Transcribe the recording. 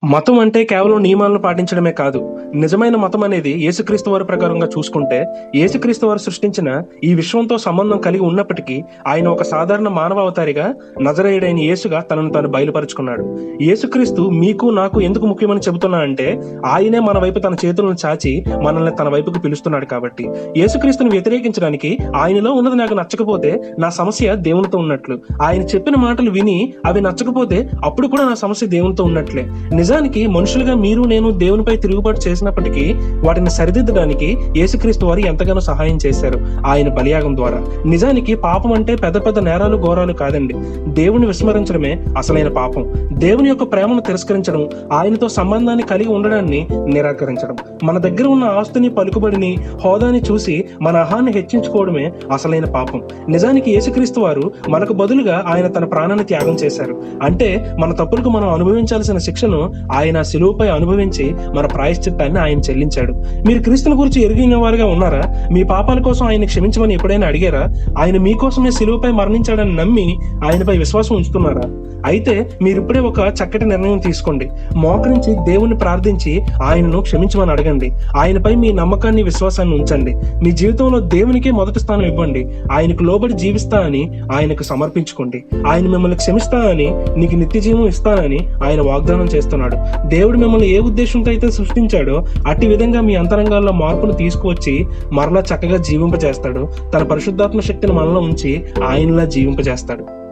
మతం అంటే కేవలం నియమాలను పాటించడమే కాదు. నిజమైన మతం అనేది యేసుక్రీస్తు వారి ప్రకారంగా చూసుకుంటే, యేసుక్రీస్తు వారు సృష్టించిన ఈ విశ్వంతో సంబంధం కలిగి ఉన్నప్పటికీ, ఆయన ఒక సాధారణ మానవావతారిగా నజరేయుడైన యేసుగా తనను తాను బయలుపరుచుకున్నాడు. యేసుక్రీస్తు మీకు నాకు ఎందుకు ముఖ్యమని చెబుతున్నా అంటే, ఆయనే మన వైపు తన చేతులను చాచి మనల్ని తన వైపుకు పిలుస్తున్నాడు కాబట్టి. యేసుక్రీస్తుని వ్యతిరేకించడానికి ఆయనలో ఉన్నది నాకు నచ్చకపోతే నా సమస్య దేవునితో ఉన్నట్లు. ఆయన చెప్పిన మాటలు విని అవి నచ్చకపోతే అప్పుడు కూడా నా సమస్య దేవునితో ఉన్నట్లే. నిజానికి మనుషులుగా మీరు నేను దేవునిపై తిరుగుబాటు చేసినప్పటికీ వాటిని సరిదిద్దడానికి యేసుక్రీస్తు వారు ఎంతగానో సహాయం చేశారు ఆయన బలియాగం ద్వారా. నిజానికి పాపం అంటే పెద్ద పెద్ద నేరాలు ఘోరాలు కాదండి. దేవుని విస్మరించడమే అసలైన పాపం. దేవుని యొక్క ప్రేమను తిరస్కరించడం, ఆయనతో సంబంధాన్ని కలిగి ఉండడాన్ని నిరాకరించడం. మన దగ్గర ఉన్న ఆస్తిని, పలుకుబడిని, హోదాని చూసి మన అహాన్ని హెచ్చించుకోవడమే అసలైన పాపం. నిజానికి యేసుక్రీస్తు వారు మనకు బదులుగా ఆయన తన ప్రాణాన్ని త్యాగం చేశారు. అంటే మన తప్పులకు మనం అనుభవించాల్సిన శిక్షను ఆయన శిలువపై అనుభవించి మన ప్రాయశ్చిత్తాన్ని ఆయన చెల్లించాడు. మీరు క్రీస్తుని గురించి ఎరిగిన వారుగా ఉన్నారా? మీ పాపాల కోసం ఆయన క్షమించమని ఎప్పుడైనా అడిగారా? ఆయన మీకోసమే శిలువపై మరణించాడని నమ్మి ఆయనపై విశ్వాసం ఉంచుతున్నారా? అయితే మీరిప్పుడే ఒక చక్కటి నిర్ణయం తీసుకోండి. మోకరించి దేవుణ్ణి ప్రార్థించి ఆయనను క్షమించమని అడగండి. ఆయనపై మీ నమ్మకాన్ని, విశ్వాసాన్ని ఉంచండి. మీ జీవితంలో దేవునికే మొదటి స్థానం ఇవ్వండి. ఆయనకు లోబడి జీవిస్తా అని ఆయనకు సమర్పించుకోండి. ఆయన మిమ్మల్ని క్షమిస్తా అని, నీకు నిత్య జీవం ఇస్తానని ఆయన వాగ్దానం చేస్తున్నాడు. దేవుడు మిమ్మల్ని ఏ ఉద్దేశంతో అయితే సృష్టించాడో అట్టి విధంగా మీ అంతరంగాల్లో మార్పును తీసుకువచ్చి మరలా చక్కగా జీవింపజేస్తాడు. తన పరిశుద్ధాత్మ శక్తిని మనలో ఉంచి ఆయనలా జీవింపజేస్తాడు.